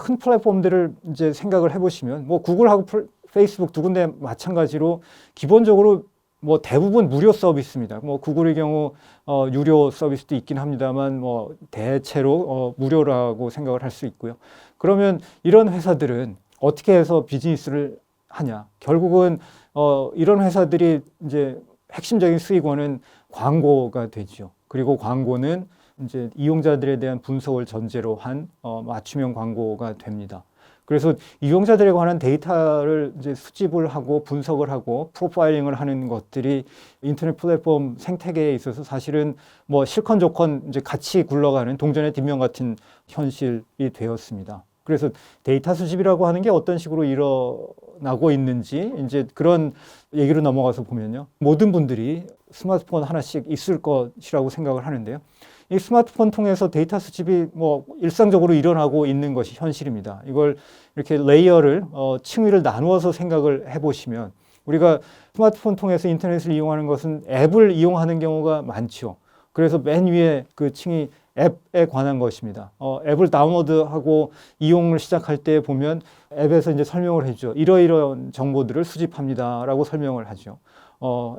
큰 플랫폼들을 이제 생각을 해보시면 뭐 구글하고 페이스북 두 군데 마찬가지로 기본적으로 뭐 대부분 무료 서비스입니다. 뭐 구글의 경우 유료 서비스도 있긴 합니다만 뭐 대체로 무료라고 생각을 할 수 있고요. 그러면 이런 회사들은 어떻게 해서 비즈니스를 하냐? 결국은 이런 회사들이 이제 핵심적인 수익원은 광고가 되죠. 그리고 광고는 이제 이용자들에 대한 분석을 전제로 한 맞춤형 광고가 됩니다. 그래서 이용자들에 관한 데이터를 이제 수집을 하고 분석을 하고 프로파일링을 하는 것들이 인터넷 플랫폼 생태계에 있어서 사실은 뭐 실컷 좋건 이제 같이 굴러가는 동전의 뒷면 같은 현실이 되었습니다. 그래서 데이터 수집이라고 하는 게 어떤 식으로 일어나고 있는지 이제 그런 얘기로 넘어가서 보면요. 모든 분들이 스마트폰 하나씩 있을 것이라고 생각을 하는데요. 이 스마트폰 통해서 데이터 수집이 뭐 일상적으로 일어나고 있는 것이 현실입니다. 이걸 이렇게 레이어를 층위를 나누어서 생각을 해보시면 우리가 스마트폰 통해서 인터넷을 이용하는 것은 앱을 이용하는 경우가 많죠. 그래서 맨 위에 그 층이 앱에 관한 것입니다. 앱을 다운로드하고 이용을 시작할 때 보면 앱에서 이제 설명을 해주죠. 이러이러한 정보들을 수집합니다라고 설명을 하죠.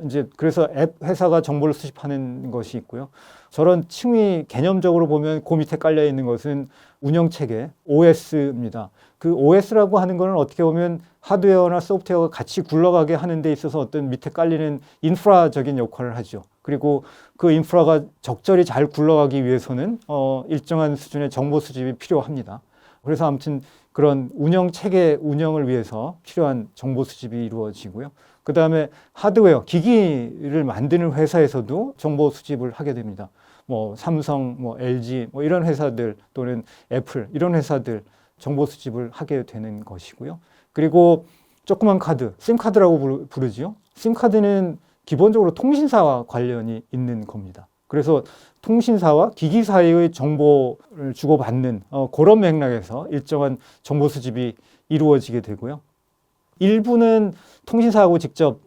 이제 그래서 앱 회사가 정보를 수집하는 것이 있고요. 저런 층위 개념적으로 보면 그 밑에 깔려 있는 것은 운영체계 OS입니다. 그 OS라고 하는 것은 어떻게 보면 하드웨어나 소프트웨어가 같이 굴러가게 하는 데 있어서 어떤 밑에 깔리는 인프라적인 역할을 하죠. 그리고 그 인프라가 적절히 잘 굴러가기 위해서는 일정한 수준의 정보 수집이 필요합니다. 그래서 아무튼 그런 운영체계 운영을 위해서 필요한 정보 수집이 이루어지고요. 그 다음에 하드웨어, 기기를 만드는 회사에서도 정보 수집을 하게 됩니다. 뭐 삼성, 뭐 LG, 뭐 이런 회사들 또는 애플 이런 회사들 정보 수집을 하게 되는 것이고요. 그리고 조그만 카드, 심카드라고 부르지요. 심카드는 기본적으로 통신사와 관련이 있는 겁니다. 그래서 통신사와 기기 사이의 정보를 주고받는 그런 맥락에서 일정한 정보 수집이 이루어지게 되고요. 일부는 통신사하고 직접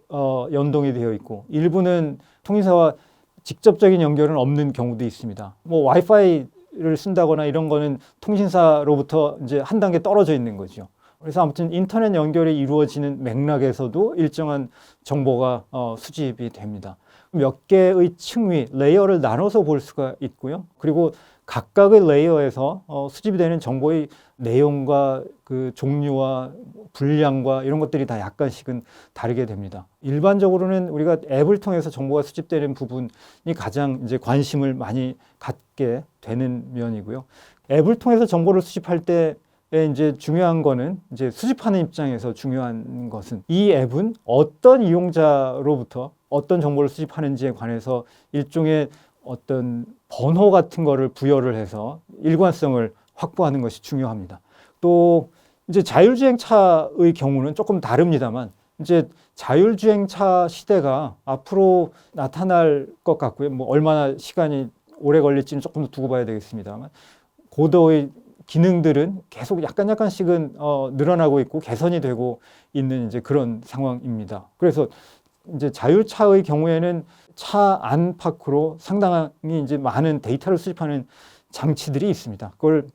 연동이 되어 있고 일부는 통신사와 직접적인 연결은 없는 경우도 있습니다. 뭐 와이파이를 쓴다거나 이런 거는 통신사로부터 이제 한 단계 떨어져 있는 거죠. 그래서 아무튼 인터넷 연결이 이루어지는 맥락에서도 일정한 정보가 수집이 됩니다. 몇 개의 층위, 레이어를 나눠서 볼 수가 있고요. 그리고 각각의 레이어에서 수집이 되는 정보의 내용과 그 종류와 분량과 이런 것들이 다 약간씩은 다르게 됩니다. 일반적으로는 우리가 앱을 통해서 정보가 수집되는 부분이 가장 이제 관심을 많이 갖게 되는 면이고요. 앱을 통해서 정보를 수집할 때 이제 중요한 거는 이제 수집하는 입장에서 중요한 것은 이 앱은 어떤 이용자로부터 어떤 정보를 수집하는지에 관해서 일종의 어떤 번호 같은 거를 부여를 해서 일관성을 확보하는 것이 중요합니다. 또 이제 자율주행차의 경우는 조금 다릅니다만 이제 자율주행차 시대가 앞으로 나타날 것 같고요. 뭐 얼마나 시간이 오래 걸릴지는 조금 더 두고 봐야 되겠습니다만 고도의 기능들은 계속 약간씩은 늘어나고 있고 개선이 되고 있는 이제 그런 상황입니다. 그래서 이제 자율차의 경우에는 차 안팎으로 상당히 이제 많은 데이터를 수집하는 장치들이 있습니다. 그걸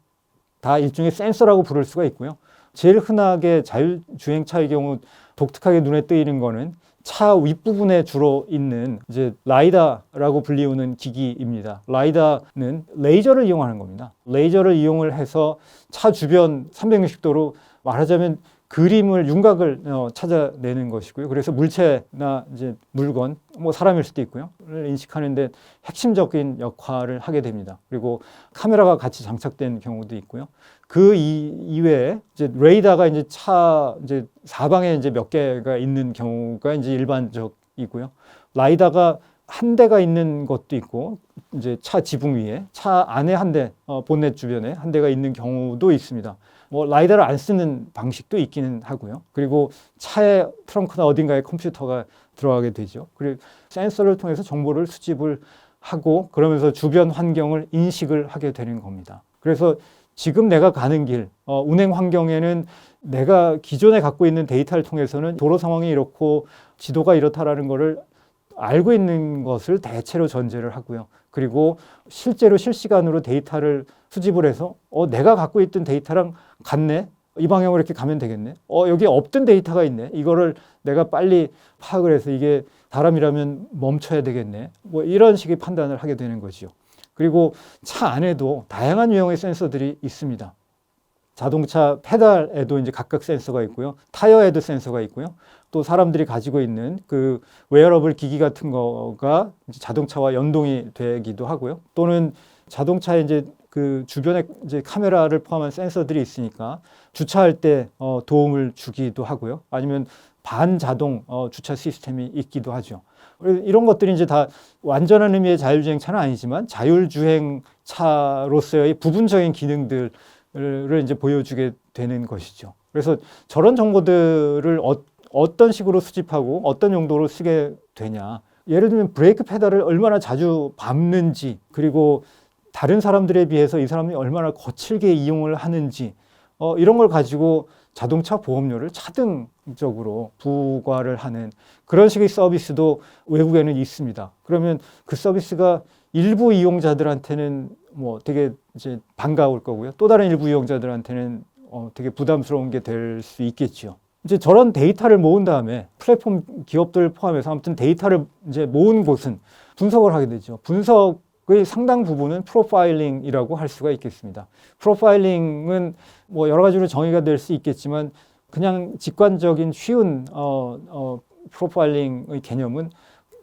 다 일종의 센서라고 부를 수가 있고요. 제일 흔하게 자율주행차의 경우 독특하게 눈에 띄는 거는 차 윗부분에 주로 있는 이제 라이다라고 불리우는 기기입니다. 라이다는 레이저를 이용하는 겁니다. 레이저를 이용을 해서 차 주변 360도로 말하자면 그림을 윤곽을 찾아내는 것이고요. 그래서 물체나 이제 물건, 뭐 사람일 수도 있고요. 를 인식하는데 핵심적인 역할을 하게 됩니다. 그리고 카메라가 같이 장착된 경우도 있고요. 그 이외에 이제 레이더가 이제 차 이제 사방에 이제 몇 개가 있는 경우가 이제 일반적이고요. 라이다가 한 대가 있는 것도 있고 이제 차 지붕 위에 차 안에 한 대, 본넷 주변에 한 대가 있는 경우도 있습니다. 뭐 라이다를 안 쓰는 방식도 있기는 하고요. 그리고 차의 트렁크나 어딘가에 컴퓨터가 들어가게 되죠. 그리고 센서를 통해서 정보를 수집을 하고 그러면서 주변 환경을 인식을 하게 되는 겁니다. 그래서 지금 내가 가는 길, 운행 환경에는 내가 기존에 갖고 있는 데이터를 통해서는 도로 상황이 이렇고 지도가 이렇다라는 거를 알고 있는 것을 대체로 전제를 하고요. 그리고 실제로 실시간으로 데이터를 수집을 해서 내가 갖고 있던 데이터랑 같네. 이 방향으로 이렇게 가면 되겠네. 여기 없던 데이터가 있네. 이거를 내가 빨리 파악을 해서 이게 사람이라면 멈춰야 되겠네. 뭐 이런 식의 판단을 하게 되는 거죠. 그리고 차 안에도 다양한 유형의 센서들이 있습니다. 자동차 페달에도 이제 각각 센서가 있고요. 타이어에도 센서가 있고요. 또 사람들이 가지고 있는 그 웨어러블 기기 같은 거가 이제 자동차와 연동이 되기도 하고요. 또는 자동차에 이제 그 주변에 이제 카메라를 포함한 센서들이 있으니까 주차할 때 도움을 주기도 하고요. 아니면 반자동 주차 시스템이 있기도 하죠. 이런 것들이 이제 다 완전한 의미의 자율주행차는 아니지만 자율주행차로서의 부분적인 기능들을 이제 보여주게 되는 것이죠. 그래서 저런 정보들을 어떤 식으로 수집하고 어떤 용도로 쓰게 되냐. 예를 들면 브레이크 페달을 얼마나 자주 밟는지, 그리고 다른 사람들에 비해서 이 사람이 얼마나 거칠게 이용을 하는지, 이런 걸 가지고 자동차 보험료를 차등적으로 부과를 하는 그런 식의 서비스도 외국에는 있습니다. 그러면 그 서비스가 일부 이용자들한테는 뭐 되게 이제 반가울 거고요. 또 다른 일부 이용자들한테는 되게 부담스러운 게 될 수 있겠죠. 이제 저런 데이터를 모은 다음에 플랫폼 기업들 포함해서 아무튼 데이터를 이제 모은 곳은 분석을 하게 되죠. 분석의 상당 부분은 프로파일링이라고 할 수가 있겠습니다. 프로파일링은 뭐 여러 가지로 정의가 될 수 있겠지만 그냥 직관적인 쉬운 프로파일링의 개념은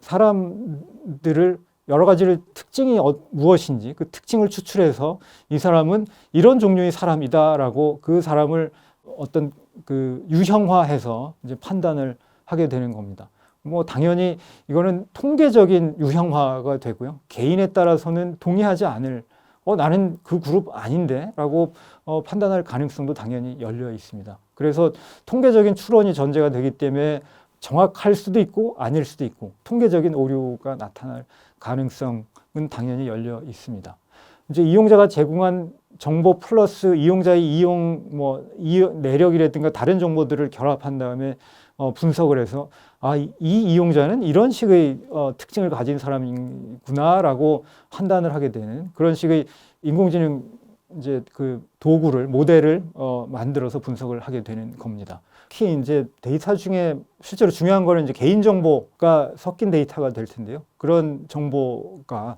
사람들을 여러 가지를 특징이 무엇인지 그 특징을 추출해서 이 사람은 이런 종류의 사람이다라고 그 사람을 어떤 그 유형화해서 이제 판단을 하게 되는 겁니다. 뭐 당연히 이거는 통계적인 유형화가 되고요. 개인에 따라서는 동의하지 않을 나는 그 그룹 아닌데 라고 판단할 가능성도 당연히 열려 있습니다. 그래서 통계적인 추론이 전제가 되기 때문에 정확할 수도 있고 아닐 수도 있고 통계적인 오류가 나타날 가능성은 당연히 열려 있습니다. 이제 이용자가 제공한 정보 플러스 이용자의 이용 내력이라든가 다른 정보들을 결합한 다음에 분석을 해서 이 이용자는 이런 식의 특징을 가진 사람이구나라고 판단을 하게 되는 그런 식의 인공지능 이제 그 도구를 모델을 만들어서 분석을 하게 되는 겁니다. 특히 이제 데이터 중에 실제로 중요한 거는 이제 개인 정보가 섞인 데이터가 될 텐데요. 그런 정보가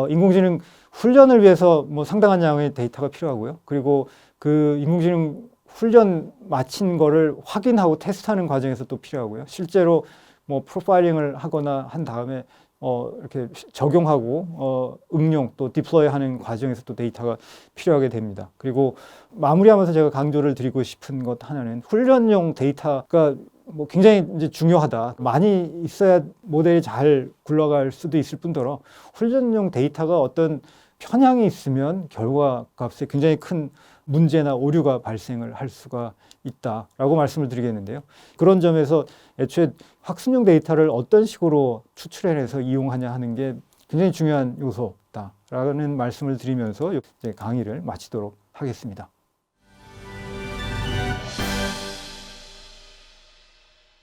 인공지능 훈련을 위해서 뭐 상당한 양의 데이터가 필요하고요. 그리고 그 인공지능 훈련 마친 거를 확인하고 테스트하는 과정에서 또 필요하고요. 실제로 뭐 프로파일링을 하거나 한 다음에 이렇게 적용하고 응용 또 디플로이하는 과정에서 또 데이터가 필요하게 됩니다. 그리고 마무리하면서 제가 강조를 드리고 싶은 것 하나는 훈련용 데이터가 뭐 굉장히 이제 중요하다. 많이 있어야 모델이 잘 굴러갈 수도 있을 뿐더러 훈련용 데이터가 어떤 편향이 있으면 결과값에 굉장히 큰 문제나 오류가 발생을 할 수가 있다라고 말씀을 드리겠는데요. 그런 점에서 애초에 학습용 데이터를 어떤 식으로 추출해내서 이용하냐 하는 게 굉장히 중요한 요소다라는 말씀을 드리면서 이제 강의를 마치도록 하겠습니다.